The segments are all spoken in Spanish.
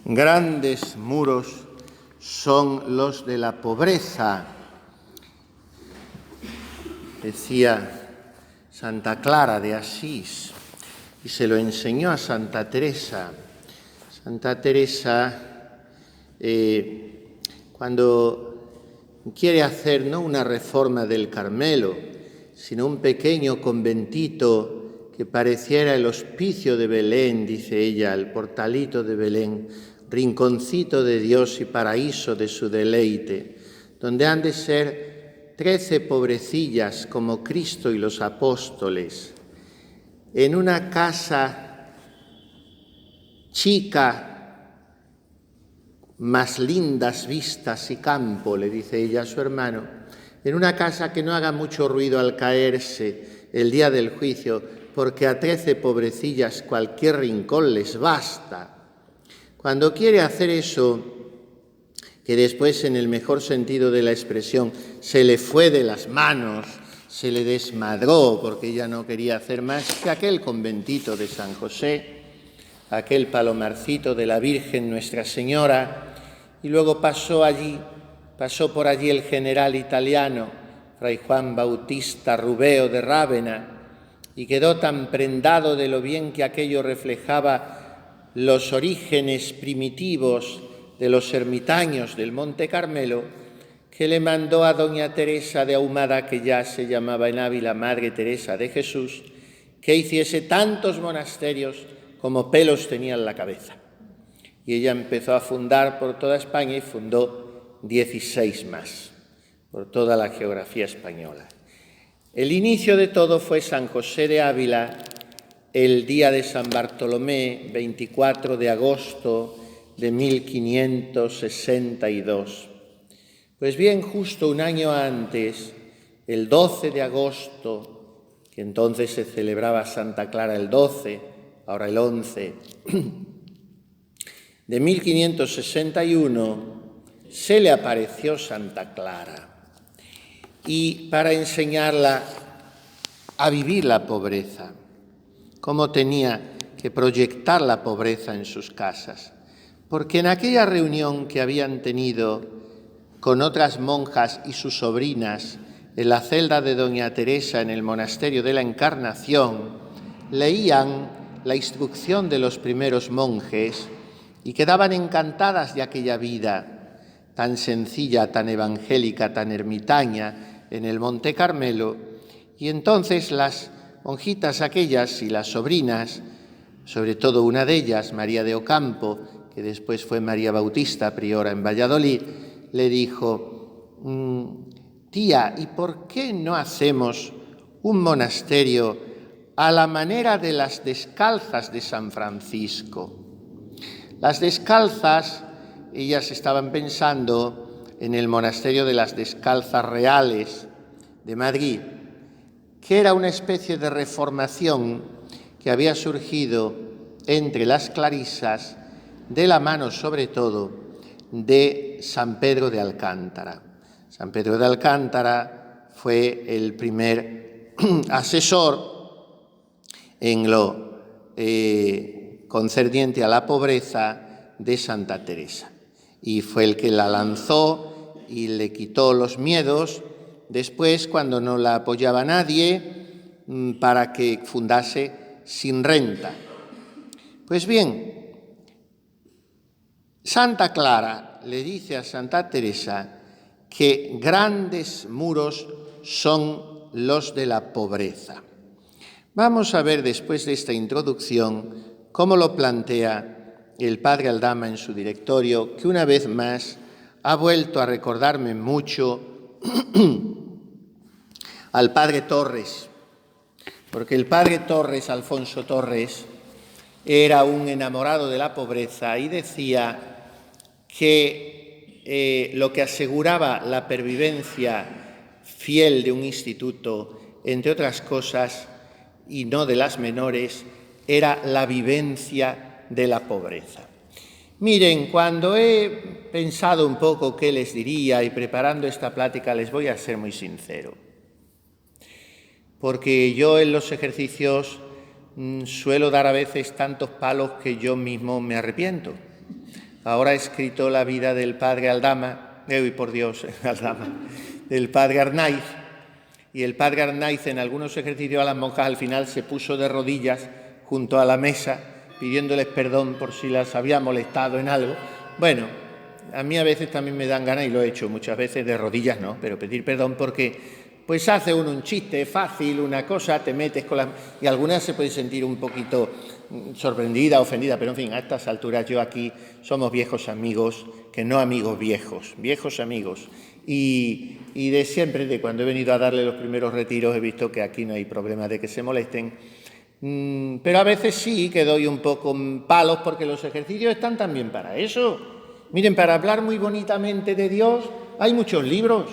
Grandes muros son los de la pobreza, decía Santa Clara de Asís, y se lo enseñó a Santa Teresa. Santa Teresa, cuando quiere hacer no una reforma del Carmelo, sino un pequeño conventito que pareciera el hospicio de Belén, dice ella, el portalito de Belén, rinconcito de Dios y paraíso de su deleite, donde han de ser 13 pobrecillas como Cristo y los apóstoles, en una casa chica, más lindas vistas y campo, le dice ella a su hermano, en una casa que no haga mucho ruido al caerse el día del juicio, porque a 13 pobrecillas cualquier rincón les basta. Cuando quiere hacer eso, que después, en el mejor sentido de la expresión, se le fue de las manos, se le desmadró, porque ella no quería hacer más que aquel conventito de San José, aquel palomarcito de la Virgen Nuestra Señora, y luego pasó por allí el general italiano, Fray Juan Bautista Rubeo de Rávena, y quedó tan prendado de lo bien que aquello reflejaba los orígenes primitivos de los ermitaños del Monte Carmelo, que le mandó a doña Teresa de Ahumada, que ya se llamaba en Ávila Madre Teresa de Jesús, que hiciese tantos monasterios como pelos tenía en la cabeza. Y ella empezó a fundar por toda España y fundó 16 más, por toda la geografía española. El inicio de todo fue San José de Ávila, el día de San Bartolomé, 24 de agosto de 1562. Pues bien, justo un año antes, el 12 de agosto, que entonces se celebraba Santa Clara el 12, ahora el 11, de 1561, se le apareció Santa Clara, y para enseñarla a vivir la pobreza, cómo tenía que proyectar la pobreza en sus casas. Porque en aquella reunión que habían tenido con otras monjas y sus sobrinas en la celda de doña Teresa en el monasterio de la Encarnación, leían la instrucción de los primeros monjes y quedaban encantadas de aquella vida tan sencilla, tan evangélica, tan ermitaña en el Monte Carmelo. Y entonces las monjitas aquellas y las sobrinas, sobre todo una de ellas, María de Ocampo, que después fue María Bautista, priora en Valladolid, le dijo: tía, ¿y por qué no hacemos un monasterio a la manera de las descalzas de San Francisco? Las descalzas, ellas estaban pensando en el monasterio de las Descalzas Reales de Madrid, que era una especie de reformación que había surgido entre las clarisas de la mano, sobre todo, de San Pedro de Alcántara. San Pedro de Alcántara fue el primer asesor en lo concerniente a la pobreza de Santa Teresa, y fue el que la lanzó y le quitó los miedos después, cuando no la apoyaba nadie, para que fundase sin renta. Pues bien, Santa Clara le dice a Santa Teresa que grandes muros son los de la pobreza. Vamos a ver, después de esta introducción, cómo lo plantea el padre Aldama en su directorio, que una vez más ha vuelto a recordarme mucho al padre Torres, porque el padre Torres, Alfonso Torres, era un enamorado de la pobreza y decía que lo que aseguraba la pervivencia fiel de un instituto, entre otras cosas, y no de las menores, era la vivencia de la pobreza. Miren, cuando he pensado un poco qué les diría y preparando esta plática, les voy a ser muy sincero, porque yo en los ejercicios suelo dar a veces tantos palos que yo mismo me arrepiento. Ahora he escrito la vida del padre Aldama, Aldama, del padre Arnaiz, y el padre Arnaiz en algunos ejercicios a las monjas al final se puso de rodillas junto a la mesa pidiéndoles perdón por si las había molestado en algo. Bueno, a mí a veces también me dan ganas, y lo he hecho muchas veces, de rodillas no, pero pedir perdón porque pues hace uno un chiste fácil, una cosa, te metes con la... y algunas se puede sentir un poquito sorprendida, ofendida, pero en fin, a estas alturas yo aquí somos viejos amigos, que no amigos viejos, viejos amigos. Y de siempre, de cuando he venido a darle los primeros retiros, he visto que aquí no hay problema de que se molesten. Pero a veces sí que doy un poco palos porque los ejercicios están también para eso. Miren, para hablar muy bonitamente de Dios hay muchos libros.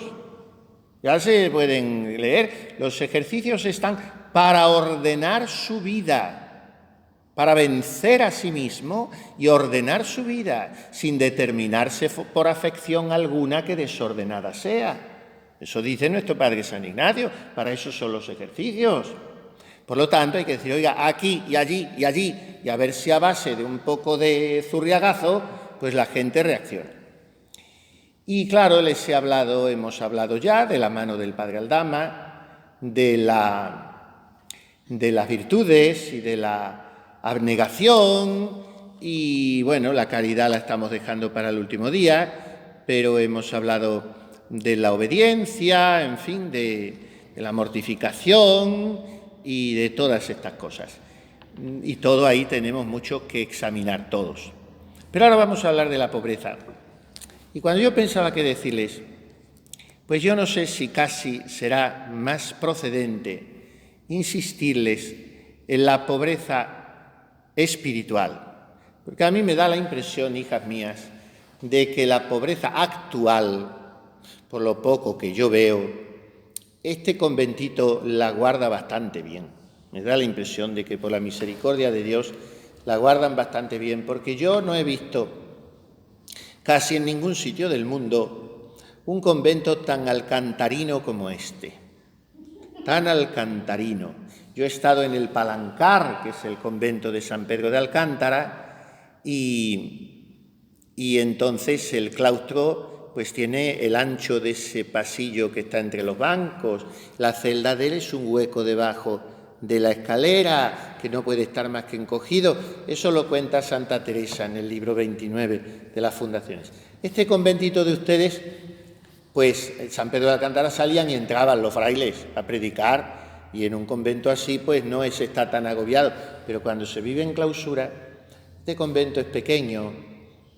Ya se pueden leer. Los ejercicios están para ordenar su vida, para vencer a sí mismo y ordenar su vida, sin determinarse por afección alguna que desordenada sea. Eso dice nuestro Padre San Ignacio, para eso son los ejercicios. Por lo tanto, hay que decir, oiga, aquí y allí y allí, y a ver si a base de un poco de zurriagazo, pues la gente reacciona. Y claro, hemos hablado ya de la mano del padre Aldama, de las virtudes y de la abnegación, y bueno, la caridad la estamos dejando para el último día, pero hemos hablado de la obediencia, en fin, de la mortificación y de todas estas cosas. Y todo ahí tenemos mucho que examinar todos. Pero ahora vamos a hablar de la pobreza. Y cuando yo pensaba qué decirles, pues yo no sé si casi será más procedente insistirles en la pobreza espiritual. Porque a mí me da la impresión, hijas mías, de que la pobreza actual, por lo poco que yo veo, este conventito la guarda bastante bien. Me da la impresión de que por la misericordia de Dios la guardan bastante bien, porque yo no he visto casi en ningún sitio del mundo un convento tan alcantarino como este. Tan alcantarino. Yo he estado en el Palancar, que es el convento de San Pedro de Alcántara, y entonces el claustro pues tiene el ancho de ese pasillo que está entre los bancos. La celda de él es un hueco debajo de la escalera, que no puede estar más que encogido. Eso lo cuenta Santa Teresa en el libro 29 de las fundaciones. Este conventito de ustedes, pues en San Pedro de Alcántara salían y entraban los frailes a predicar, y en un convento así pues no se está tan agobiado. Pero cuando se vive en clausura, este convento es pequeño,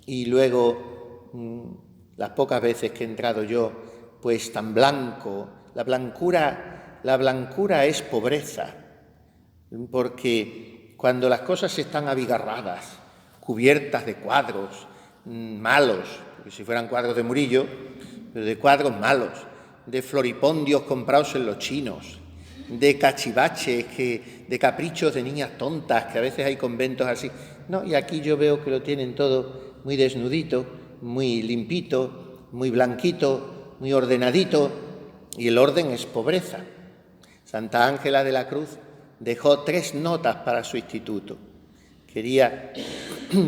y luego las pocas veces que he entrado yo, pues tan blanco. La blancura es pobreza, porque cuando las cosas están abigarradas, cubiertas de cuadros malos, porque si fueran cuadros de Murillo, pero de cuadros malos, de floripondios comprados en los chinos, de cachivaches, de caprichos de niñas tontas, que a veces hay conventos así. No, y aquí yo veo que lo tienen todo muy desnudito, muy limpito, muy blanquito, muy ordenadito, y el orden es pobreza. Santa Ángela de la Cruz dejó 3 notas para su instituto. Quería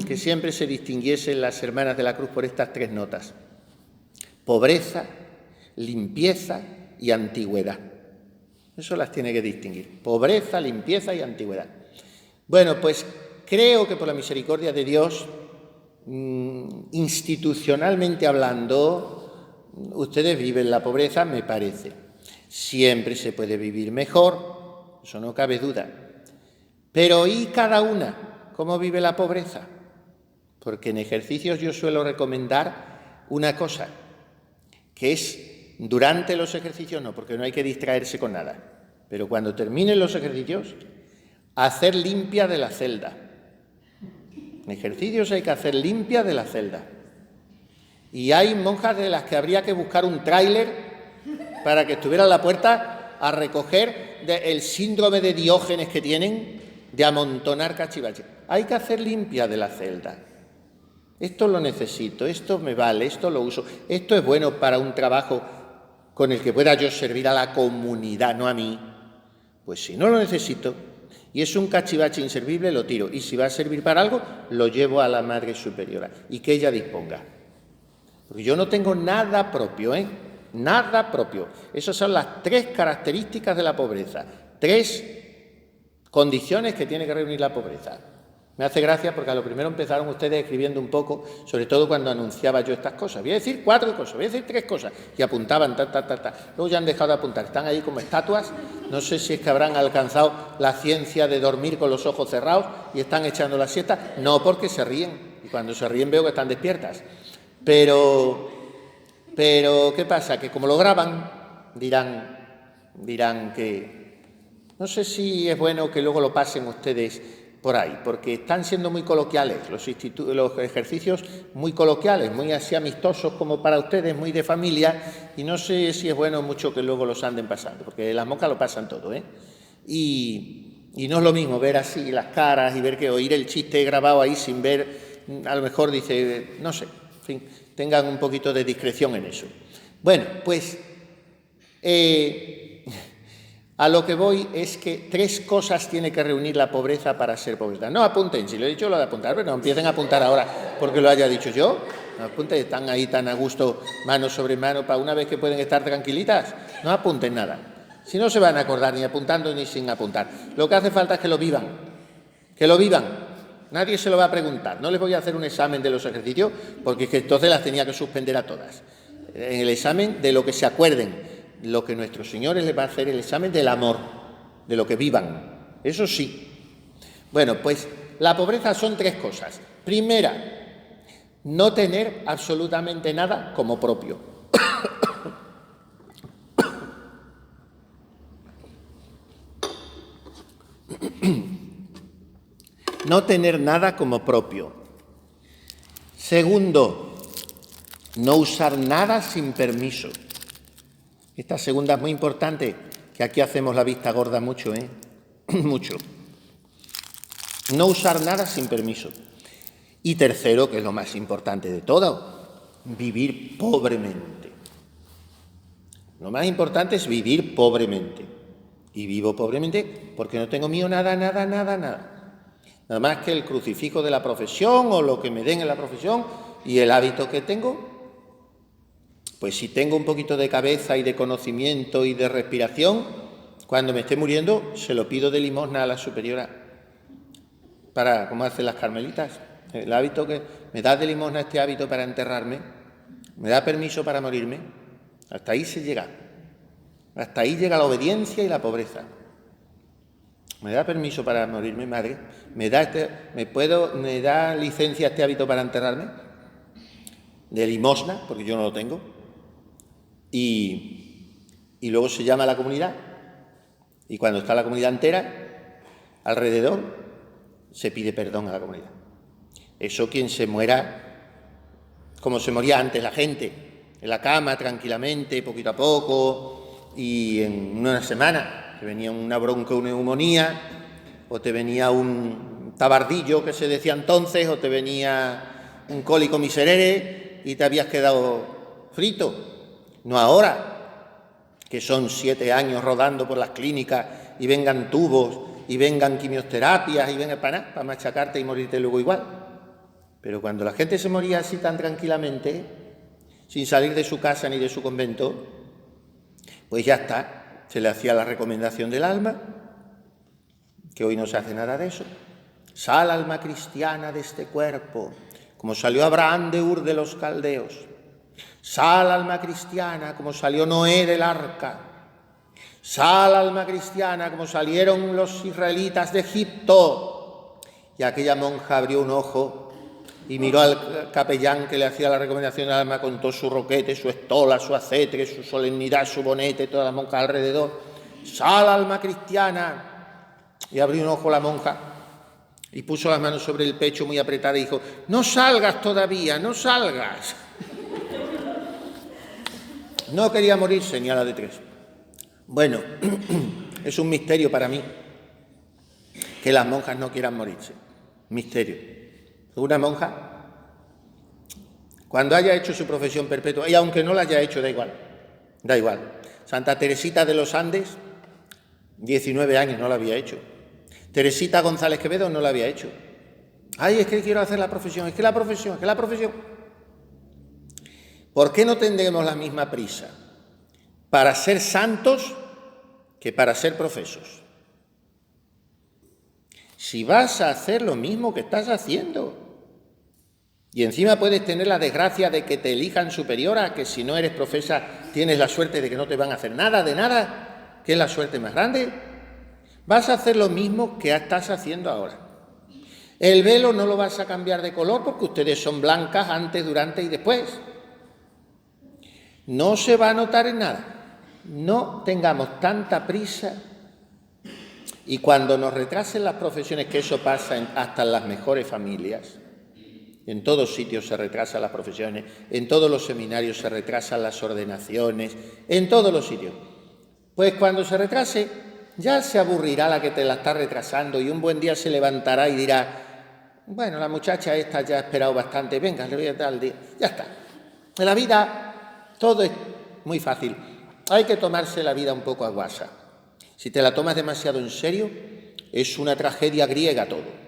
que siempre se distinguiesen las hermanas de la Cruz por estas 3 notas: pobreza, limpieza y antigüedad. Eso las tiene que distinguir: pobreza, limpieza y antigüedad. Bueno, pues creo que por la misericordia de Dios, institucionalmente hablando, ustedes viven la pobreza, me parece. Siempre se puede vivir mejor, eso no cabe duda. Pero ¿y cada una cómo vive la pobreza? Porque en ejercicios yo suelo recomendar una cosa, que es durante los ejercicios no, porque no hay que distraerse con nada, pero cuando terminen los ejercicios, hacer limpia de la celda. En ejercicios hay que hacer limpia de la celda. Y hay monjas de las que habría que buscar un tráiler para que estuviera en la puerta a recoger el síndrome de Diógenes que tienen de amontonar cachivaches. Hay que hacer limpia de la celda. Esto lo necesito, esto me vale, esto lo uso, esto es bueno para un trabajo con el que pueda yo servir a la comunidad, no a mí. Pues si no lo necesito, Y es un cachivache inservible, lo tiro. Y si va a servir para algo, lo llevo a la Madre Superiora y que ella disponga. Porque yo no tengo nada propio, ¿eh? Nada propio. Esas son las 3 características de la pobreza. 3 condiciones que tiene que reunir la pobreza. Me hace gracia porque a lo primero empezaron ustedes escribiendo un poco, sobre todo cuando anunciaba yo estas cosas. Voy a decir 4 cosas, voy a decir 3 cosas. Y apuntaban, Luego ya han dejado de apuntar. Están ahí como estatuas. No sé si es que habrán alcanzado la ciencia de dormir con los ojos cerrados y están echando la siesta. No, porque se ríen. Y cuando se ríen veo que están despiertas. Pero ¿qué pasa? Que como lo graban, dirán que... No sé si es bueno que luego lo pasen ustedes por ahí, porque están siendo muy coloquiales, los ejercicios muy coloquiales, muy así amistosos como para ustedes, muy de familia, y no sé si es bueno mucho que luego los anden pasando, porque las monjas lo pasan todo, ¿eh? Y no es lo mismo ver así las caras y ver que oír el chiste grabado ahí sin ver, a lo mejor dice, no sé, en fin, tengan un poquito de discreción en eso. Bueno, pues... a lo que voy es que 3 cosas tiene que reunir la pobreza para ser pobreza. No apunten, si lo he dicho lo de apuntar, pero no empiecen a apuntar ahora porque lo haya dicho yo. No apunten, están ahí tan a gusto, mano sobre mano, para una vez que pueden estar tranquilitas. No apunten nada. Si no se van a acordar ni apuntando ni sin apuntar. Lo que hace falta es que lo vivan. Que lo vivan. Nadie se lo va a preguntar. No les voy a hacer un examen de los ejercicios porque es que entonces las tenía que suspender a todas. En el examen de lo que se acuerden. Lo que nuestros señores les va a hacer el examen del amor, de lo que vivan. Eso sí. Bueno, pues la pobreza son 3 cosas. Primera, no tener absolutamente nada como propio. No tener nada como propio. Segundo, no usar nada sin permiso. Esta segunda es muy importante, que aquí hacemos la vista gorda mucho, ¿eh? Mucho. No usar nada sin permiso. Y tercero, que es lo más importante de todo, vivir pobremente. Lo más importante es vivir pobremente. Y vivo pobremente porque no tengo mío nada. Nada más que el crucifijo de la profesión o lo que me den en la profesión y el hábito que tengo. Pues si tengo un poquito de cabeza y de conocimiento y de respiración, cuando me esté muriendo se lo pido de limosna a la superiora, para, como hacen las carmelitas, el hábito que me da de limosna, este hábito para enterrarme, me da permiso para morirme. Hasta ahí se llega, hasta ahí llega la obediencia y la pobreza. Me da permiso para morirme, madre, me da licencia este hábito para enterrarme, de limosna, porque yo no lo tengo. Y luego se llama a la comunidad, y cuando está la comunidad entera alrededor, se pide perdón a la comunidad. Eso quien se muera, como se moría antes la gente, en la cama, tranquilamente, poquito a poco, y en una semana te venía una bronca, una neumonía, o te venía un tabardillo, que se decía entonces, o te venía un cólico miserere, y te habías quedado frito. No ahora, que son 7 años rodando por las clínicas y vengan tubos y vengan quimioterapias y vengan para machacarte y morirte luego igual. Pero cuando la gente se moría así tan tranquilamente, sin salir de su casa ni de su convento, pues ya está, se le hacía la recomendación del alma, que hoy no se hace nada de eso. Sal, alma cristiana, de este cuerpo, como salió Abraham de Ur de los Caldeos. Sal, alma cristiana, como salió Noé del arca. Sal, alma cristiana, como salieron los israelitas de Egipto. Y aquella monja abrió un ojo y miró al capellán que le hacía la recomendación del alma con todo su roquete, su estola, su aceite, su solemnidad, su bonete, todas las monjas alrededor. Sal, alma cristiana. Y abrió un ojo la monja y puso las manos sobre el pecho muy apretada y dijo: no salgas todavía, no salgas. No quería morirse ni a la de 3. Bueno, es un misterio para mí que las monjas no quieran morirse. Misterio. Una monja, cuando haya hecho su profesión perpetua, y aunque no la haya hecho, da igual. Santa Teresita de los Andes, 19 años no la había hecho. Teresita González Quevedo no lo había hecho. Ay, es que quiero hacer la profesión, es que la profesión. ¿Por qué no tendremos la misma prisa para ser santos que para ser profesos? Si vas a hacer lo mismo que estás haciendo y encima puedes tener la desgracia de que te elijan superiora, que si no eres profesa tienes la suerte de que no te van a hacer nada de nada, que es la suerte más grande, vas a hacer lo mismo que estás haciendo ahora. El velo no lo vas a cambiar de color porque ustedes son blancas antes, durante y después. No se va a notar en nada. No tengamos tanta prisa. Y cuando nos retrasen las profesiones, que eso pasa hasta en las mejores familias, en todos sitios se retrasan las profesiones, en todos los seminarios se retrasan las ordenaciones, en todos los sitios. Pues cuando se retrase, ya se aburrirá la que te la está retrasando y un buen día se levantará y dirá, bueno, la muchacha esta ya ha esperado bastante, venga, le voy a dar el día. Ya está. En la vida todo es muy fácil. Hay que tomarse la vida un poco a guasa. Si te la tomas demasiado en serio, es una tragedia griega todo.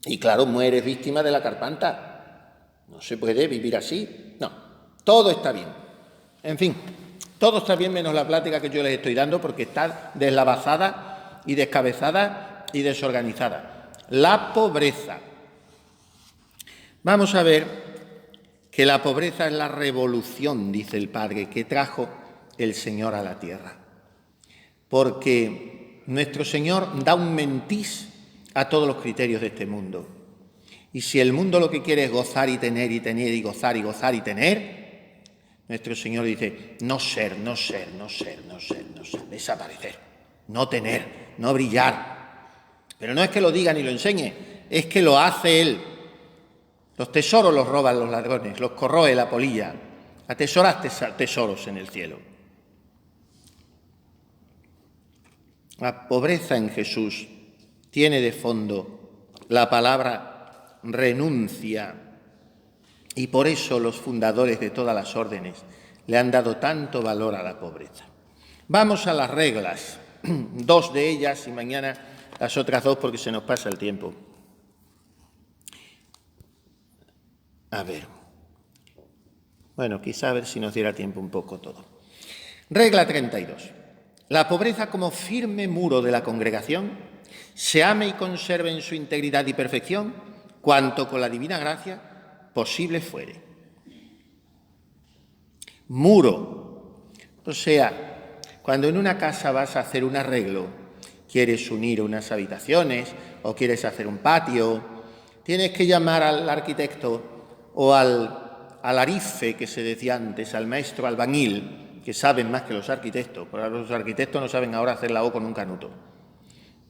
Y claro, mueres víctima de la carpanta. No se puede vivir así. No, todo está bien. En fin, todo está bien menos la plática que yo les estoy dando porque está deslavazada y descabezada y desorganizada. La pobreza. Vamos a ver que la pobreza es la revolución, dice el Padre, que trajo el Señor a la tierra. Porque nuestro Señor da un mentís a todos los criterios de este mundo. Y si el mundo lo que quiere es gozar y tener y tener y gozar y gozar y tener, nuestro Señor dice, no ser, desaparecer, no tener, no brillar. Pero no es que lo diga ni lo enseñe, es que lo hace Él. Los tesoros los roban los ladrones, los corroe la polilla. Atesoraste tesoros en el cielo. La pobreza en Jesús tiene de fondo la palabra renuncia y por eso los fundadores de todas las órdenes le han dado tanto valor a la pobreza. Vamos a las reglas, 2 de ellas y mañana las otras 2 porque se nos pasa el tiempo. A ver, bueno, quizá a ver si nos diera tiempo un poco todo. Regla 32. La pobreza como firme muro de la congregación se ame y conserve en su integridad y perfección, cuanto con la divina gracia posible fuere. Muro. O sea, cuando en una casa vas a hacer un arreglo, quieres unir unas habitaciones o quieres hacer un patio, tienes que llamar al arquitecto o al arife que se decía antes, al maestro albañil, que saben más que los arquitectos, porque los arquitectos no saben ahora hacer la O con un canuto.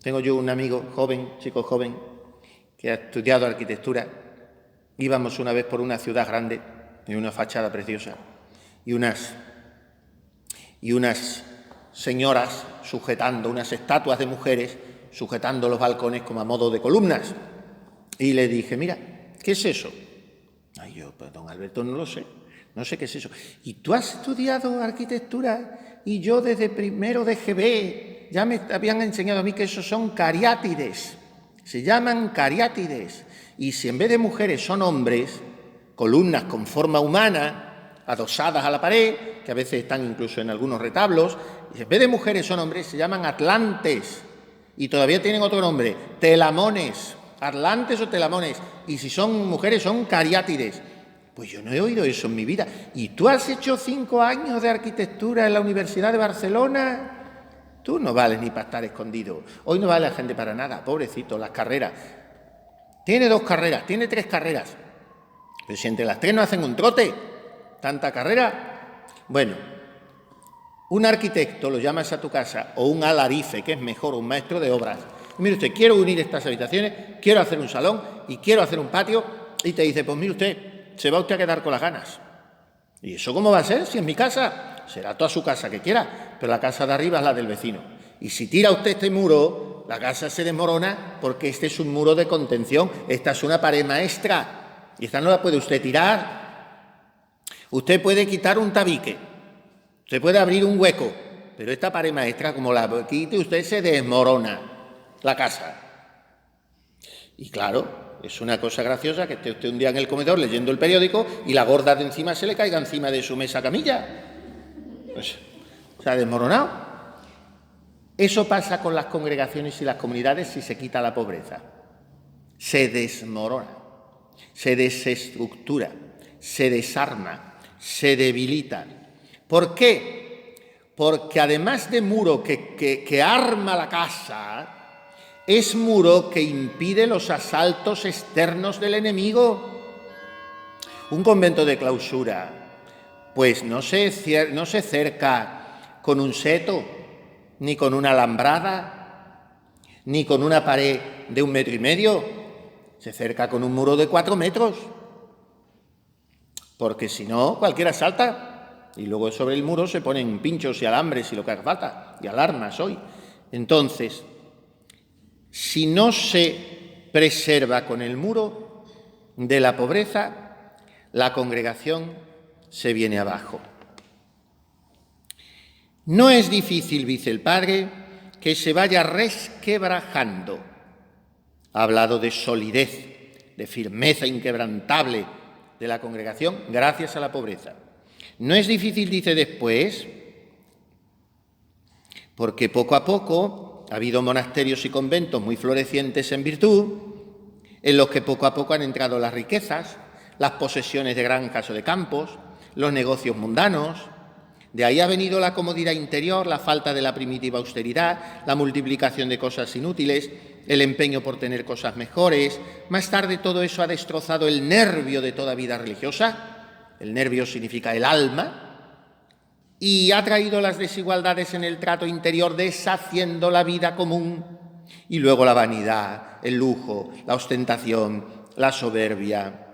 Tengo yo un amigo joven, chico joven, que ha estudiado arquitectura. Íbamos una vez por una ciudad grande, en una fachada preciosa, y unas señoras sujetando, unas estatuas de mujeres, sujetando los balcones como a modo de columnas. Y le dije, mira, ¿qué es eso? Ay, yo, pues, don Alberto, no lo sé, no sé qué es eso. ¿Y tú has estudiado arquitectura? Y yo desde primero de GB... Ya me habían enseñado a mí que esos son cariátides, se llaman cariátides. Y si en vez de mujeres son hombres, columnas con forma humana, adosadas a la pared, que a veces están incluso en algunos retablos, y si en vez de mujeres son hombres, se llaman atlantes. Y todavía tienen otro nombre, telamones, atlantes o telamones. Y si son mujeres, son cariátides. Pues yo no he oído eso en mi vida. ¿Y tú has hecho 5 años de arquitectura en la Universidad de Barcelona? Tú no vales ni para estar escondido. Hoy no vale la gente para nada, pobrecito, las carreras. Tiene 2 carreras, tiene 3 carreras. Pero si entre las 3 no hacen un trote, tanta carrera. Bueno, un arquitecto lo llamas a tu casa, o un alarife, que es mejor, un maestro de obras. Y mire usted, quiero unir estas habitaciones, quiero hacer un salón y quiero hacer un patio. Y te dice, pues mire usted, se va usted a quedar con las ganas. ¿Y eso cómo va a ser si es mi casa? Será toda su casa que quiera, pero la casa de arriba es la del vecino. Y si tira usted este muro, la casa se desmorona porque este es un muro de contención, esta es una pared maestra y esta no la puede usted tirar. Usted puede quitar un tabique, usted puede abrir un hueco, pero esta pared maestra, como la quite, usted se desmorona. la casa. Y claro, es una cosa graciosa que esté usted un día en el comedor leyendo el periódico y la gorda de encima se le caiga encima de su mesa camilla. Pues, se ha desmoronado. Eso pasa con las congregaciones y las comunidades si se quita la pobreza. Se desmorona, se desestructura, se desarma, se debilita. ¿Por qué? Porque además de muro que arma la casa, es muro que impide los asaltos externos del enemigo. Un convento de clausura, pues no se cerca con un seto, ni con una alambrada, ni con una pared de 1,5 metros, se cerca con un muro de 4 metros, porque si no cualquiera salta y luego sobre el muro se ponen pinchos y alambres y lo que haga falta, y alarmas hoy. Entonces, si no se preserva con el muro de la pobreza, la congregación se viene abajo. No es difícil, dice el Padre, que se vaya resquebrajando. Ha hablado de solidez, de firmeza inquebrantable de la congregación gracias a la pobreza. No es difícil, dice después, porque poco a poco ha habido monasterios y conventos muy florecientes en virtud, en los que poco a poco han entrado las riquezas, las posesiones de granjas o de campos, los negocios mundanos. De ahí ha venido la comodidad interior, la falta de la primitiva austeridad, la multiplicación de cosas inútiles, el empeño por tener cosas mejores. Más tarde todo eso ha destrozado el nervio de toda vida religiosa. El nervio significa el alma. Y ha traído las desigualdades en el trato interior, deshaciendo la vida común. Y luego la vanidad, el lujo, la ostentación, la soberbia.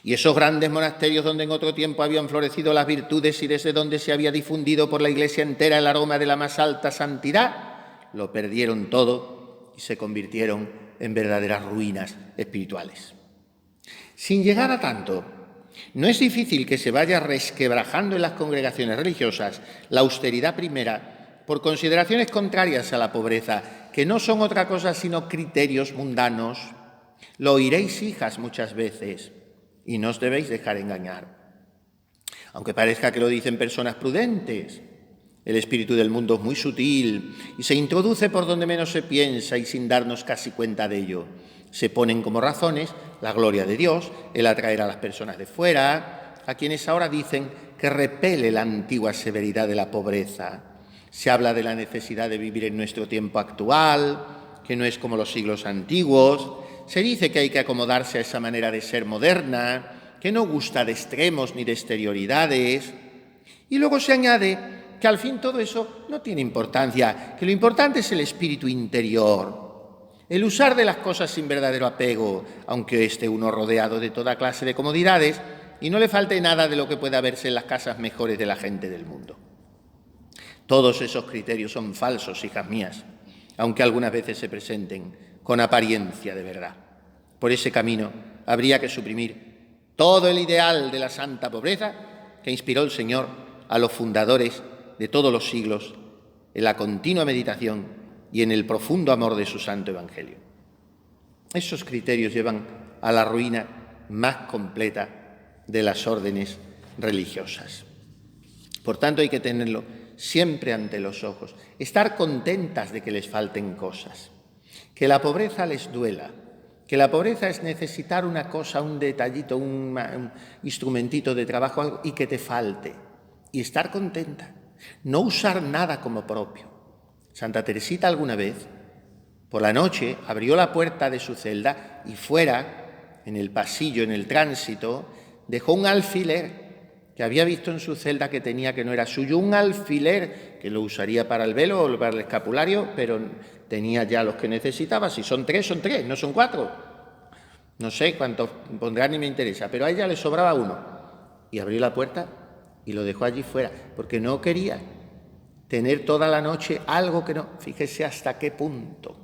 Y esos grandes monasterios donde en otro tiempo habían florecido las virtudes y desde donde se había difundido por la Iglesia entera el aroma de la más alta santidad, lo perdieron todo y se convirtieron en verdaderas ruinas espirituales. Sin llegar a tanto, no es difícil que se vaya resquebrajando en las congregaciones religiosas la austeridad primera por consideraciones contrarias a la pobreza, que no son otra cosa sino criterios mundanos. Lo oiréis, hijas, muchas veces. Y no os debéis dejar engañar. Aunque parezca que lo dicen personas prudentes, el espíritu del mundo es muy sutil y se introduce por donde menos se piensa y sin darnos casi cuenta de ello. Se ponen como razones la gloria de Dios, el atraer a las personas de fuera, a quienes ahora dicen que repele la antigua severidad de la pobreza. Se habla de la necesidad de vivir en nuestro tiempo actual, que no es como los siglos antiguos. Se dice que hay que acomodarse a esa manera de ser moderna, que no gusta de extremos ni de exterioridades. Y luego se añade que al fin todo eso no tiene importancia, que lo importante es el espíritu interior, el usar de las cosas sin verdadero apego, aunque esté uno rodeado de toda clase de comodidades y no le falte nada de lo que pueda verse en las casas mejores de la gente del mundo. Todos esos criterios son falsos, hijas mías, aunque algunas veces se presenten con apariencia de verdad. Por ese camino habría que suprimir todo el ideal de la santa pobreza que inspiró el Señor a los fundadores de todos los siglos en la continua meditación y en el profundo amor de su santo Evangelio. Esos criterios llevan a la ruina más completa de las órdenes religiosas. Por tanto, hay que tenerlo siempre ante los ojos, estar contentas de que les falten cosas, que la pobreza les duela, que la pobreza es necesitar una cosa, un detallito, un instrumentito de trabajo y que te falte, y estar contenta, no usar nada como propio. Santa Teresita alguna vez, por la noche, abrió la puerta de su celda y fuera, en el pasillo, en el tránsito, dejó un alfiler que había visto en su celda que tenía, que no era suyo, un alfiler que lo usaría para el velo o para el escapulario, pero tenía ya los que necesitaba. Si son 3, son 3, no son 4. No sé cuántos pondrá ni me interesa, pero a ella le sobraba uno. Y abrió la puerta y lo dejó allí fuera, porque no quería tener toda la noche algo que no. Fíjese hasta qué punto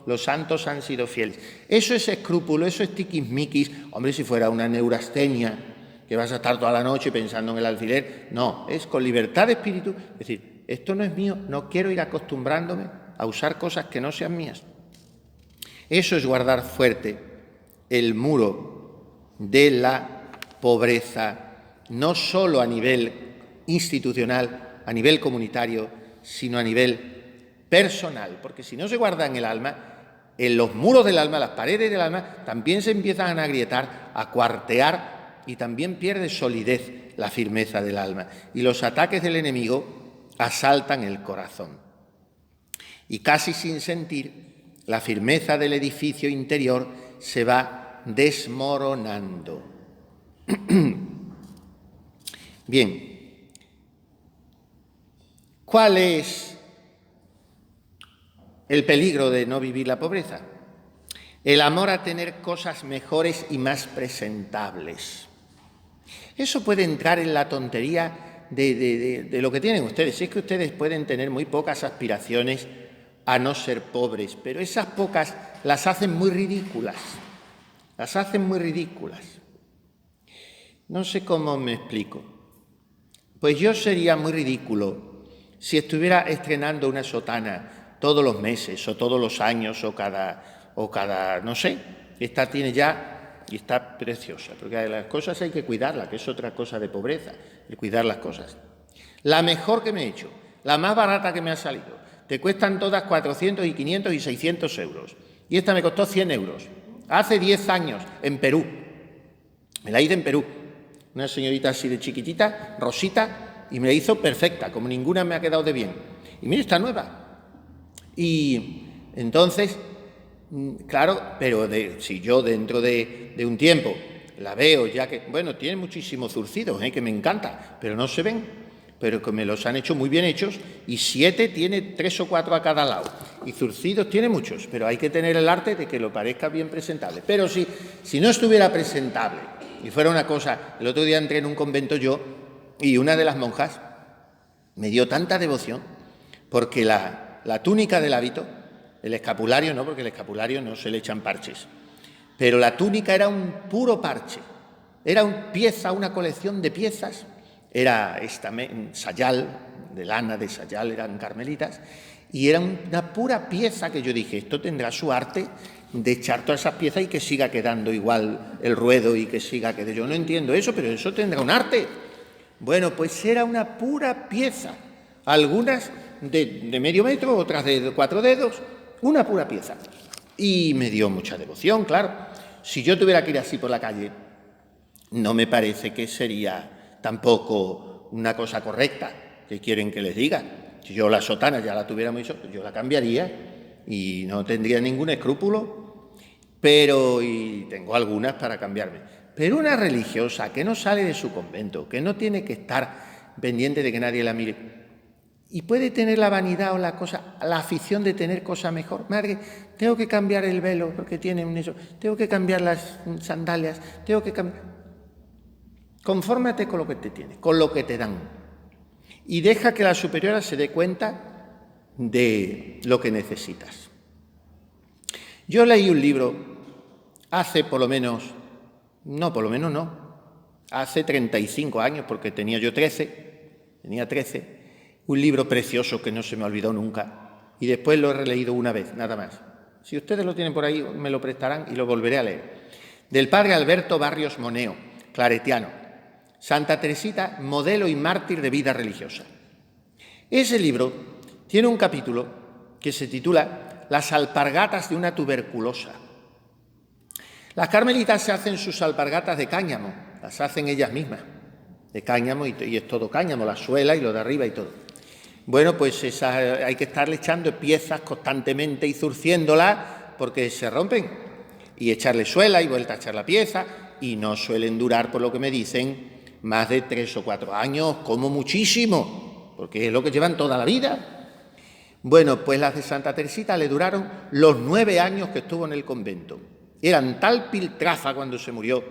los santos han sido fieles. Eso es escrúpulo, eso es tiquismiquis. Hombre, si fuera una neurastenia, que vas a estar toda la noche pensando en el alfiler. No, es con libertad de espíritu, es decir, esto no es mío, no quiero ir acostumbrándome a usar cosas que no sean mías. Eso es guardar fuerte el muro de la pobreza, no solo a nivel institucional, a nivel comunitario, sino a nivel personal, porque si no se guarda en el alma, en los muros del alma, las paredes del alma, también se empiezan a agrietar, a cuartear y también pierde solidez la firmeza del alma. Y los ataques del enemigo asaltan el corazón. Y casi sin sentir, la firmeza del edificio interior se va desmoronando. Bien, ¿cuál es el peligro de no vivir la pobreza? El amor a tener cosas mejores y más presentables. Eso puede entrar en la tontería de lo que tienen ustedes. Si es que ustedes pueden tener muy pocas aspiraciones a no ser pobres, pero esas pocas las hacen muy ridículas. Las hacen muy ridículas. No sé cómo me explico. Pues yo sería muy ridículo si estuviera estrenando una sotana todos los meses o todos los años o cada, no sé, esta tiene ya y está preciosa, porque las cosas hay que cuidarlas, que es otra cosa de pobreza, el cuidar las cosas. La mejor que me he hecho, la más barata que me ha salido, te cuestan todas 400 y 500 y 600 euros, y esta me costó 100 euros, hace 10 años, en Perú, me la hice en Perú, una señorita así de chiquitita, rosita, y me la hizo perfecta, como ninguna me ha quedado de bien, y mire, está nueva, y entonces, claro, pero si yo dentro de un tiempo la veo ya que, bueno, tiene muchísimos zurcidos, que me encanta, pero no se ven, pero que me los han hecho muy bien hechos, y 7 tiene 3 o 4 a cada lado, y zurcidos tiene muchos, pero hay que tener el arte de que lo parezca bien presentable. Pero si no estuviera presentable y fuera una cosa, el otro día entré en un convento yo, y una de las monjas me dio tanta devoción, porque la túnica del hábito, el escapulario no, porque el escapulario no se le echan parches, pero la túnica era un puro parche, era una colección de piezas, era sayal, de lana de sayal, eran carmelitas, y era una pura pieza que yo dije, esto tendrá su arte de echar todas esas piezas y que siga quedando igual el ruedo y que siga quedando. Yo no entiendo eso, pero eso tendrá un arte. Bueno, pues era una pura pieza, algunas de medio metro, otras de 4 dedos, una pura pieza. Y me dio mucha devoción, claro. Si yo tuviera que ir así por la calle, no me parece que sería tampoco una cosa correcta. ¿Qué quieren que les diga? Si yo la sotana ya la tuviera muy yo la cambiaría y no tendría ningún escrúpulo, y tengo algunas para cambiarme. Pero una religiosa que no sale de su convento, que no tiene que estar pendiente de que nadie la mire, y puede tener la vanidad o la afición de tener cosa mejor. Madre, tengo que cambiar el velo porque tiene eso, tengo que cambiar las sandalias, tengo que cambiar. Confórmate con lo que te tienes, con lo que te dan. Y deja que la superiora se dé cuenta de lo que necesitas. Yo leí un libro hace hace 35 años, porque tenía 13, un libro precioso que no se me olvidó nunca, y después lo he releído una vez, nada más. Si ustedes lo tienen por ahí, me lo prestarán y lo volveré a leer. Del padre Alberto Barrios Moneo, claretiano, Santa Teresita, modelo y mártir de vida religiosa. Ese libro tiene un capítulo que se titula Las alpargatas de una tuberculosa. Las carmelitas se hacen sus alpargatas de cáñamo, las hacen ellas mismas, de cáñamo, y es todo cáñamo, la suela y lo de arriba y todo. Bueno, pues hay que estarle echando piezas constantemente y zurciéndolas porque se rompen, y echarle suela y vuelta a echar la pieza, y no suelen durar, por lo que me dicen, más de 3 o 4 años, como muchísimo, porque es lo que llevan toda la vida. Bueno, pues las de Santa Teresita le duraron los 9 años que estuvo en el convento. Eran tal piltrafa cuando se murió,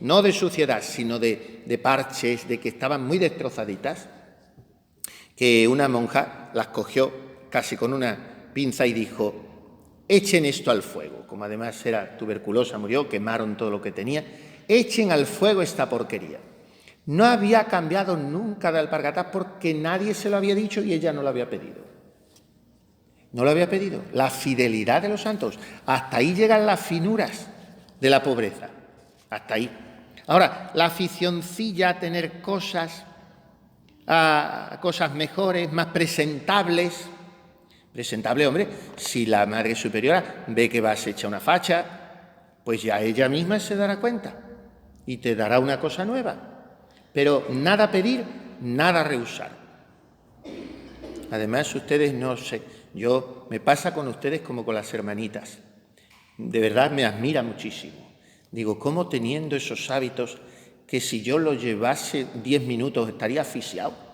no de suciedad, sino de parches, de que estaban muy destrozaditas, que una monja las cogió casi con una pinza y dijo, echen esto al fuego. Como además era tuberculosa, murió, quemaron todo lo que tenía, echen al fuego esta porquería. No había cambiado nunca de alpargatás porque nadie se lo había dicho y ella no lo había pedido. No lo había pedido. La fidelidad de los santos. Hasta ahí llegan las finuras de la pobreza. Hasta ahí. Ahora, la aficioncilla a tener cosas mejores, más presentables. Presentable, hombre, si la Madre Superiora ve que vas hecha una facha, pues ya ella misma se dará cuenta y te dará una cosa nueva. Pero nada pedir, nada rehusar. Además, ustedes no sé, me pasa con ustedes como con las hermanitas. De verdad me admira muchísimo. Digo, ¿cómo teniendo esos hábitos que si yo los llevase 10 minutos estaría asfixiado?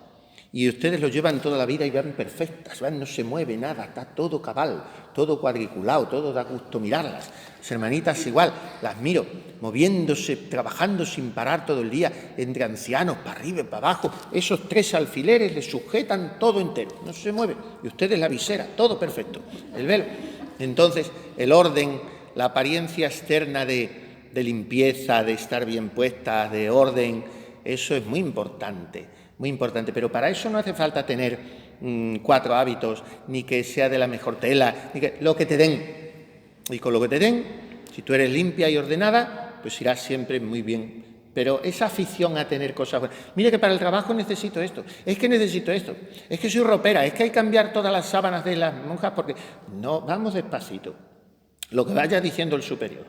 Y ustedes lo llevan toda la vida y van perfectas, no se mueve nada, está todo cabal, todo cuadriculado, todo da gusto mirarlas. Las hermanitas igual, las miro, moviéndose, trabajando sin parar todo el día, entre ancianos, para arriba y para abajo. Esos 3 alfileres les sujetan todo entero, no se mueve. Y ustedes la visera, todo perfecto, el velo. Entonces, el orden, la apariencia externa de limpieza, de estar bien puestas, de orden, eso es muy importante. Muy importante, pero para eso no hace falta tener 4 hábitos, ni que sea de la mejor tela, ni que lo que te den. Y con lo que te den, si tú eres limpia y ordenada, pues irás siempre muy bien. Pero esa afición a tener cosas buenas. Mire que para el trabajo necesito esto, es que necesito esto, es que soy ropera, es que hay que cambiar todas las sábanas de las monjas porque... No, vamos despacito, lo que vaya diciendo el superior.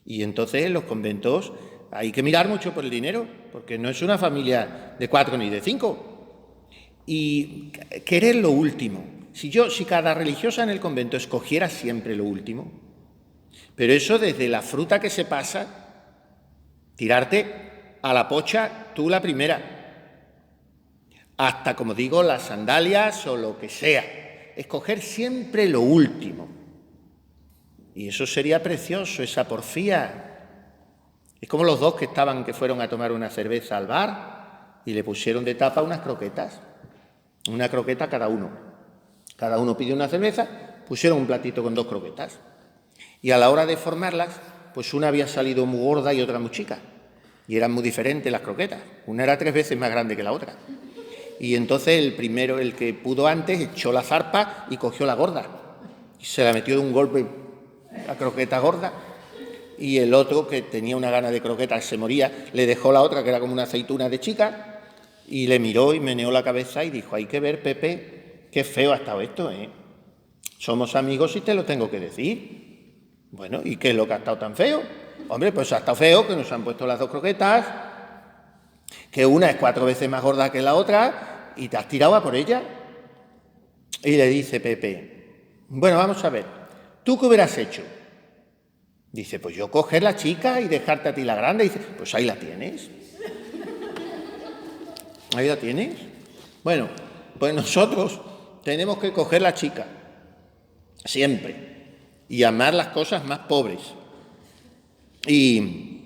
Y entonces en los conventos... Hay que mirar mucho por el dinero, porque no es una familia de 4 ni de 5. Y querer lo último. Si cada religiosa en el convento escogiera siempre lo último, pero eso desde la fruta que se pasa, tirarte a la pocha tú la primera, hasta, como digo, las sandalias o lo que sea. Escoger siempre lo último. Y eso sería precioso, esa porfía. Es como los 2 que fueron a tomar una cerveza al bar y le pusieron de tapa unas croquetas. Una croqueta cada uno. Cada uno pidió una cerveza, pusieron un platito con 2 croquetas. Y a la hora de formarlas, pues una había salido muy gorda y otra muy chica. Y eran muy diferentes las croquetas. Una era 3 veces más grande que la otra. Y entonces el primero, el que pudo antes, echó la zarpa y cogió la gorda. Y se la metió de un golpe la croqueta gorda. Y el otro, que tenía una gana de croquetas, se moría, le dejó la otra, que era como una aceituna de chica, y le miró y meneó la cabeza y dijo, hay que ver, Pepe, qué feo ha estado esto, ¿eh? Somos amigos y te lo tengo que decir. Bueno, ¿y qué es lo que ha estado tan feo? Hombre, pues ha estado feo que nos han puesto las 2 croquetas, que una es 4 veces más gorda que la otra, y te has tirado a por ella. Y le dice Pepe, bueno, vamos a ver, ¿tú qué hubieras hecho? Dice, pues yo coger la chica y dejarte a ti la grande. Dice, pues ahí la tienes. Ahí la tienes. Bueno, pues nosotros tenemos que coger la chica, siempre, y amar las cosas más pobres. Y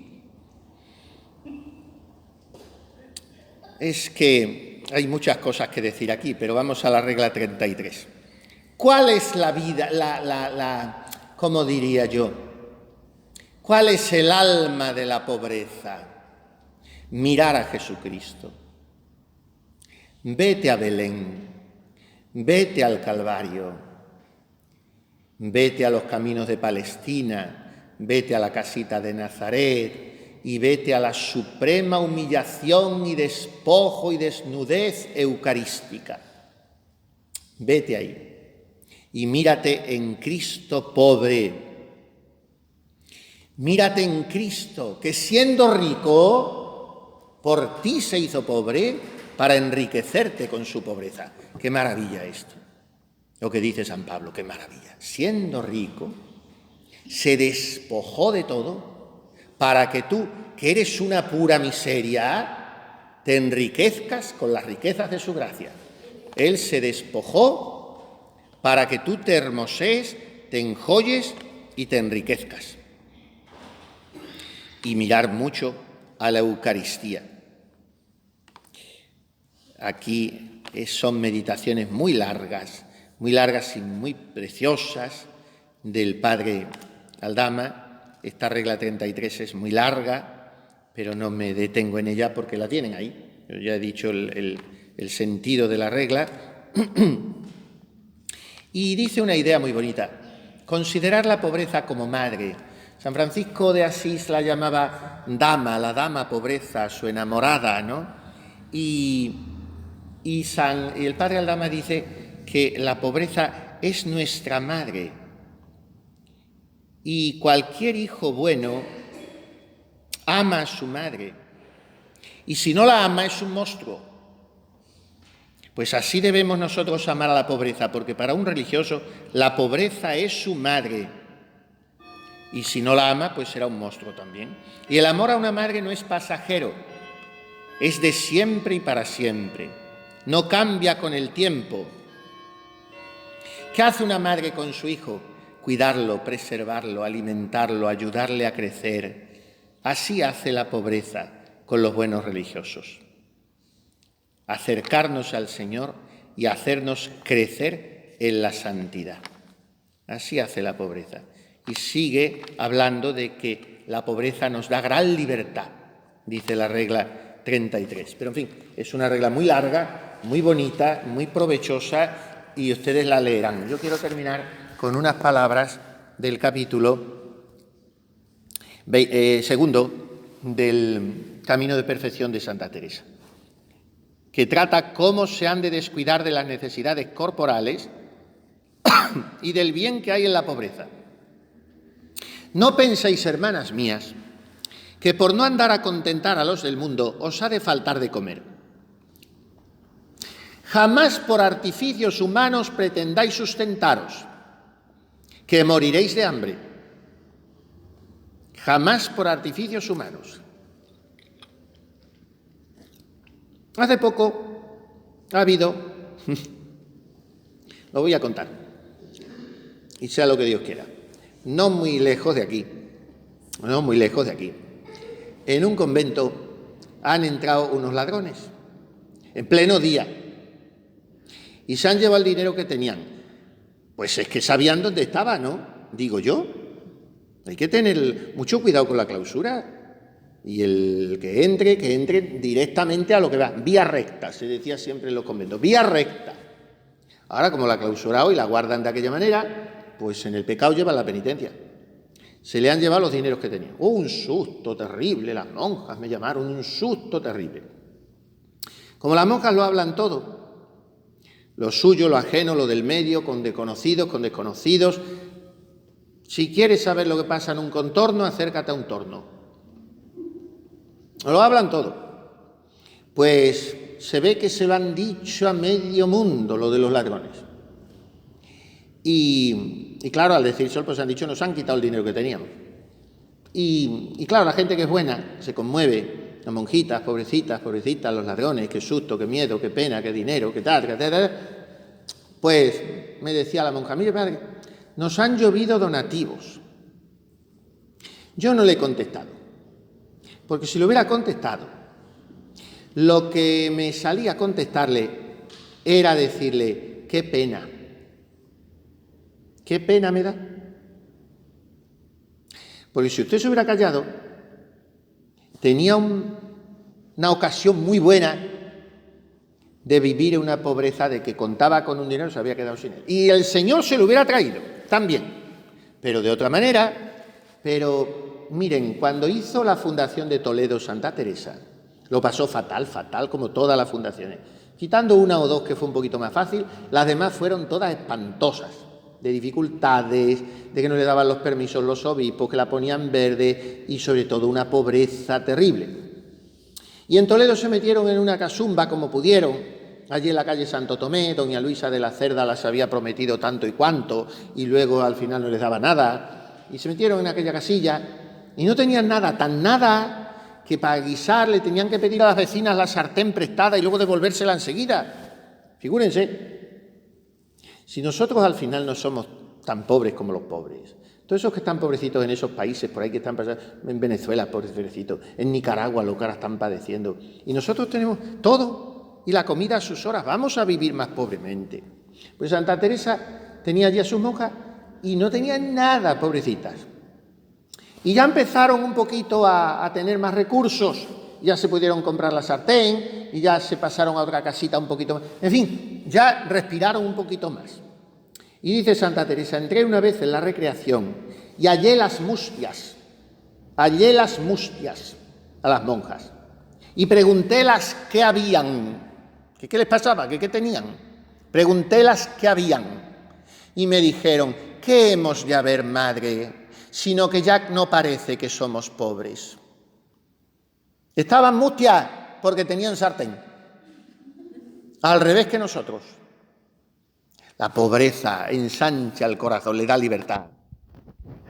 es que hay muchas cosas que decir aquí, pero vamos a la regla 33. ¿Cuál es la vida, cómo diría yo? ¿Cuál es el alma de la pobreza? Mirar a Jesucristo. Vete a Belén, vete al Calvario, vete a los caminos de Palestina, vete a la casita de Nazaret y vete a la suprema humillación y despojo y desnudez eucarística. Vete ahí y mírate en Cristo pobre. Mírate en Cristo, que siendo rico, por ti se hizo pobre para enriquecerte con su pobreza. ¡Qué maravilla esto! Lo que dice San Pablo, qué maravilla. Siendo rico, se despojó de todo para que tú, que eres una pura miseria, te enriquezcas con las riquezas de su gracia. Él se despojó para que tú te hermosees, te enjolles y te enriquezcas. Y mirar mucho a la Eucaristía. Aquí son meditaciones muy largas y muy preciosas del Padre Aldama. Esta regla 33 es muy larga pero no me detengo en ella porque la tienen ahí. Yo ya he dicho el sentido de la regla. Y dice una idea muy bonita: considerar la pobreza como madre. San Francisco de Asís la llamaba dama, la dama pobreza, su enamorada, ¿no? Y el padre Aldama dice que la pobreza es nuestra madre. Y cualquier hijo bueno ama a su madre. Y si no la ama, es un monstruo. Pues así debemos nosotros amar a la pobreza, porque para un religioso la pobreza es su madre. Y si no la ama, pues será un monstruo también. Y el amor a una madre no es pasajero, es de siempre y para siempre. No cambia con el tiempo. ¿Qué hace una madre con su hijo? Cuidarlo, preservarlo, alimentarlo, ayudarle a crecer. Así hace la pobreza con los buenos religiosos. Acercarnos al Señor y hacernos crecer en la santidad. Así hace la pobreza. Y sigue hablando de que la pobreza nos da gran libertad, dice la regla 33. Pero en fin, es una regla muy larga, muy bonita, muy provechosa, y ustedes la leerán. Yo quiero terminar con unas palabras del capítulo segundo del Camino de Perfección de Santa Teresa, que trata cómo se han de descuidar de las necesidades corporales y del bien que hay en la pobreza. No penséis, hermanas mías, que por no andar a contentar a los del mundo os ha de faltar de comer. Jamás por artificios humanos pretendáis sustentaros, que moriréis de hambre. Jamás por artificios humanos. Hace poco ha habido, lo voy a contar, y sea lo que Dios quiera, no muy lejos de aquí, en un convento han entrado unos ladrones, en pleno día, y se han llevado el dinero que tenían. Pues es que sabían dónde estaba, ¿no? Digo yo. Hay que tener mucho cuidado con la clausura. Y el que entre directamente a lo que va. Vía recta, se decía siempre en los conventos. Vía recta. Ahora, como la clausurado y la guardan de aquella manera, pues en el pecado llevan la penitencia. Se le han llevado los dineros que tenían. Un susto terrible, las monjas me llamaron, un susto terrible. Como las monjas lo hablan todo, lo suyo, lo ajeno, lo del medio, con desconocidos, con desconocidos. Si quieres saber lo que pasa en un contorno, acércate a un torno. Lo hablan todo. Pues se ve que se lo han dicho a medio mundo, lo de los ladrones. Y claro, al decírselo, pues han dicho, nos han quitado el dinero que teníamos. Y claro, la gente que es buena se conmueve. Las monjitas, pobrecitas, los ladrones, qué susto, qué miedo, qué pena, qué dinero, qué tal, qué tal. Pues me decía la monja, mire padre, nos han llovido donativos. Yo no le he contestado, porque si lo hubiera contestado, lo que me salía a contestarle era decirle, qué pena me da. Porque si usted se hubiera callado, tenía una ocasión muy buena de vivir en una pobreza, de que contaba con un dinero y se había quedado sin él. Y el Señor se lo hubiera traído también, pero de otra manera. Pero miren, cuando hizo la fundación de Toledo Santa Teresa, lo pasó fatal, como todas las fundaciones. Quitando una o dos que fue un poquito más fácil, las demás fueron todas espantosas, de dificultades, de que no le daban los permisos los obispos, que la ponían verde y sobre todo una pobreza terrible. Y en Toledo se metieron en una casumba como pudieron. Allí en la calle Santo Tomé, doña Luisa de la Cerda las había prometido tanto y cuanto, y luego al final no les daba nada. Y se metieron en aquella casilla y no tenían nada, tan nada, que para guisar le tenían que pedir a las vecinas la sartén prestada y luego devolvérsela enseguida. Figúrense. Si nosotros al final no somos tan pobres como los pobres, todos esos que están pobrecitos en esos países, por ahí que están pasando, en Venezuela, pobrecitos, en Nicaragua, los que ahora están padeciendo, y nosotros tenemos todo y la comida a sus horas, vamos a vivir más pobremente. Pues Santa Teresa tenía allí a sus monjas y no tenían nada, pobrecitas. Y ya empezaron un poquito a tener más recursos, ya se pudieron comprar la sartén y ya se pasaron a otra casita un poquito más. En fin, ya respiraron un poquito más. Y dice Santa Teresa, entré una vez en la recreación y hallé las mustias a las monjas y preguntélas qué habían, qué les pasaba, qué tenían. Preguntélas qué habían y me dijeron, ¿qué hemos de haber, madre, sino que ya no parece que somos pobres? Estaban mustias porque tenían sartén, al revés que nosotros. La pobreza ensancha el corazón, le da libertad.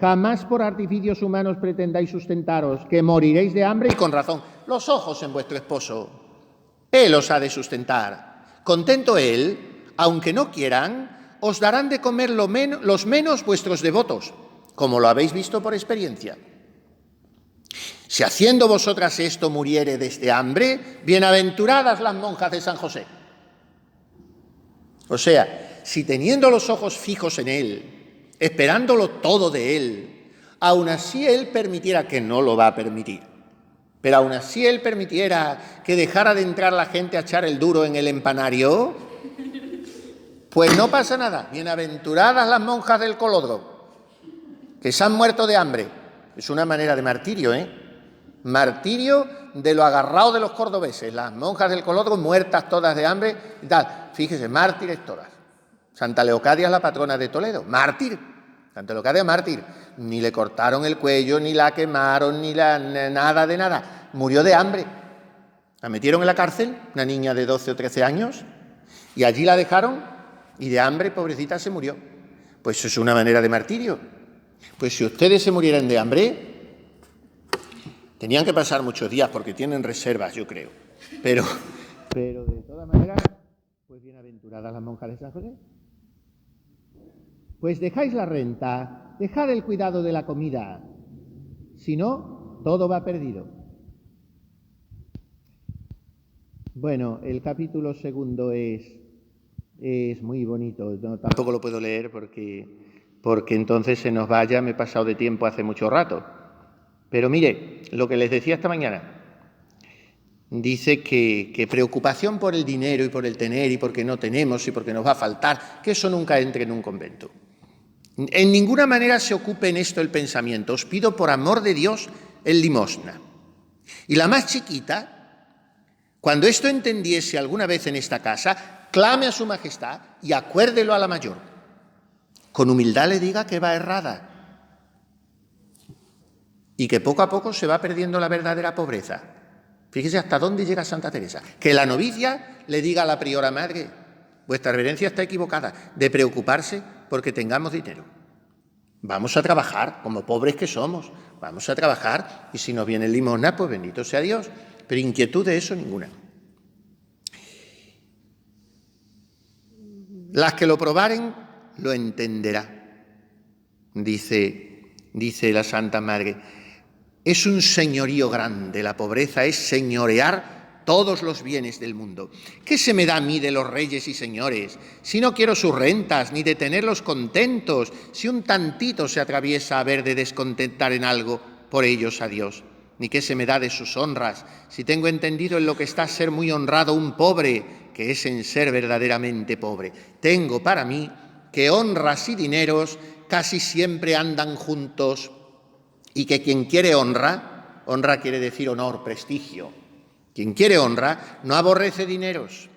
Jamás por artificios humanos pretendáis sustentaros, que moriréis de hambre y con razón. Los ojos en vuestro esposo, él os ha de sustentar. Contento él, aunque no quieran, os darán de comer los menos vuestros devotos, como lo habéis visto por experiencia. Si haciendo vosotras esto muriéredes de hambre, bienaventuradas las monjas de San José. O sea, si teniendo los ojos fijos en él, esperándolo todo de él, aún así él permitiera, que no lo va a permitir, pero aún así él permitiera que dejara de entrar la gente a echar el duro en el empanario, pues no pasa nada. Bienaventuradas las monjas del Colodro, que se han muerto de hambre. Es una manera de martirio, Martirio de lo agarrado de los cordobeses. Las monjas del Colodro muertas todas de hambre y tal. Fíjese, mártires todas. Santa Leocadia es la patrona de Toledo, mártir. Santa Leocadia, mártir. Ni le cortaron el cuello, ni la quemaron, nada de nada. Murió de hambre. La metieron en la cárcel, una niña de 12 o 13 años, y allí la dejaron, y de hambre, pobrecita, se murió. Pues eso es una manera de martirio. Pues si ustedes se murieran de hambre, tenían que pasar muchos días, porque tienen reservas, yo creo. Pero de todas maneras, pues bienaventuradas las monjas de San José. Pues dejáis la renta, dejad el cuidado de la comida, si no, todo va perdido. Bueno, el capítulo segundo es muy bonito, no, tampoco lo puedo leer porque entonces se nos vaya, me he pasado de tiempo hace mucho rato. Pero mire, lo que les decía esta mañana, dice que preocupación por el dinero y por el tener y porque no tenemos y porque nos va a faltar, que eso nunca entre en un convento. En ninguna manera se ocupe en esto el pensamiento. Os pido por amor de Dios el limosna. Y la más chiquita, cuando esto entendiese alguna vez en esta casa, clame a su majestad y acuérdelo a la mayor. Con humildad le diga que va errada y que poco a poco se va perdiendo la verdadera pobreza. Fíjese hasta dónde llega Santa Teresa. Que la novicia le diga a la priora madre, vuestra reverencia está equivocada, de preocuparse porque tengamos dinero. Vamos a trabajar, como pobres que somos, vamos a trabajar, y si nos viene limosna, pues bendito sea Dios. Pero inquietud de eso ninguna. Las que lo probaren lo entenderá, dice la Santa Madre. Es un señorío grande, la pobreza es señorear todos los bienes del mundo. ¿Qué se me da a mí de los reyes y señores? Si no quiero sus rentas, ni de tenerlos contentos, si un tantito se atraviesa a ver de descontentar en algo por ellos a Dios. Ni qué se me da de sus honras, si tengo entendido en lo que está ser muy honrado un pobre, que es en ser verdaderamente pobre. Tengo para mí que honras y dineros casi siempre andan juntos, y que quien quiere honra quiere decir honor, prestigio. Quien quiere honra no aborrece dineros,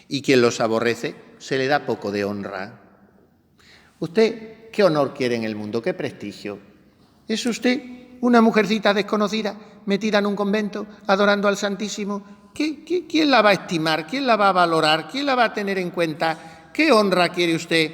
y quien los aborrece se le da poco de honra. ¿Usted qué honor quiere en el mundo? ¿Qué prestigio? ¿Es usted una mujercita desconocida metida en un convento adorando al Santísimo? ¿Quién la va a estimar? ¿Quién la va a valorar? ¿Quién la va a tener en cuenta? ¿Qué honra quiere usted?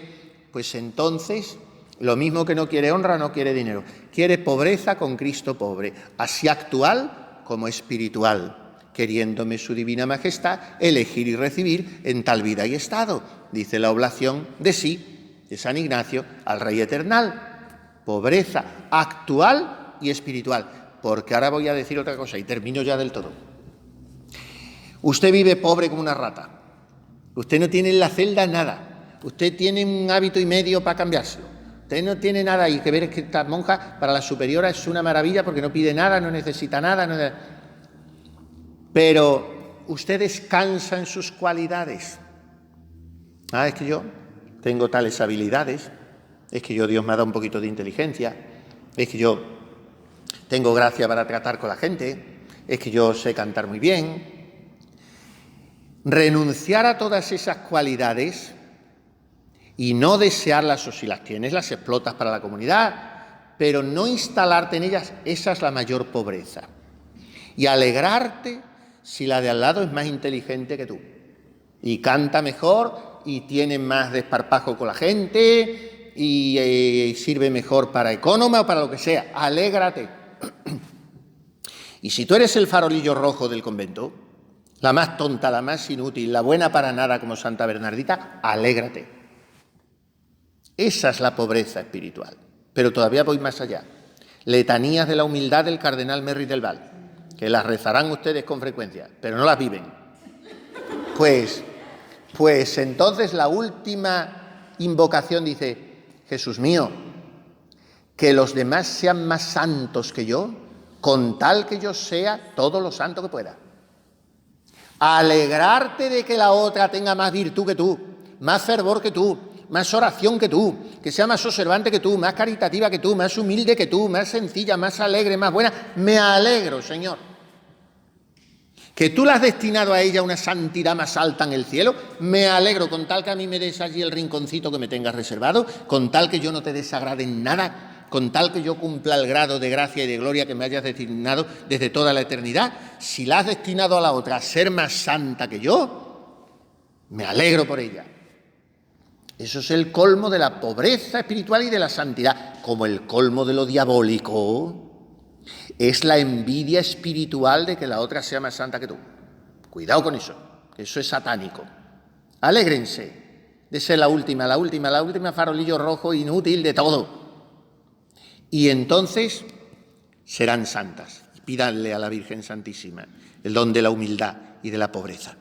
Pues entonces, lo mismo que no quiere honra, no quiere dinero. Quiere pobreza con Cristo pobre, así actual como espiritual, queriéndome su divina majestad elegir y recibir en tal vida y estado, dice la oblación de sí de San Ignacio al Rey Eternal. Pobreza actual y espiritual. Porque ahora voy a decir otra cosa y termino ya del todo. Usted vive pobre como una rata. Usted no tiene en la celda nada. Usted tiene un hábito y medio para cambiárselo. Usted no tiene nada y que ver, es que esta monja para la superiora es una maravilla porque no pide nada, no necesita nada. Pero usted descansa en sus cualidades. Es que yo tengo tales habilidades, es que Dios me ha dado un poquito de inteligencia, es que yo tengo gracia para tratar con la gente, es que yo sé cantar muy bien. Renunciar a todas esas cualidades y no desearlas, o si las tienes, las explotas para la comunidad, pero no instalarte en ellas, esa es la mayor pobreza. Y alegrarte si la de al lado es más inteligente que tú, y canta mejor, y tiene más desparpajo con la gente, y sirve mejor para Ecónoma o para lo que sea. Alégrate. Y si tú eres el farolillo rojo del convento, la más tonta, la más inútil, la buena para nada como Santa Bernardita, alégrate. Esa es la pobreza espiritual. Pero todavía voy más allá. Letanías de la humildad del cardenal Merry del Val, que las rezarán ustedes con frecuencia, pero no las viven. Pues entonces la última invocación dice: Jesús mío, que los demás sean más santos que yo, con tal que yo sea todo lo santo que pueda. Alegrarte de que la otra tenga más virtud que tú, más fervor que tú, más oración que tú, que sea más observante que tú, más caritativa que tú, más humilde que tú, más sencilla, más alegre, más buena. Me alegro, Señor. Que tú la has destinado a ella una santidad más alta en el cielo, me alegro, con tal que a mí me des allí el rinconcito que me tengas reservado, con tal que yo no te desagrade en nada, con tal que yo cumpla el grado de gracia y de gloria que me hayas destinado desde toda la eternidad. Si la has destinado a la otra a ser más santa que yo, me alegro por ella. Eso es el colmo de la pobreza espiritual y de la santidad, como el colmo de lo diabólico es la envidia espiritual de que la otra sea más santa que tú. Cuidado con eso, que eso es satánico. Alégrense de ser la última farolillo rojo inútil de todo. Y entonces serán santas. Pídanle a la Virgen Santísima el don de la humildad y de la pobreza.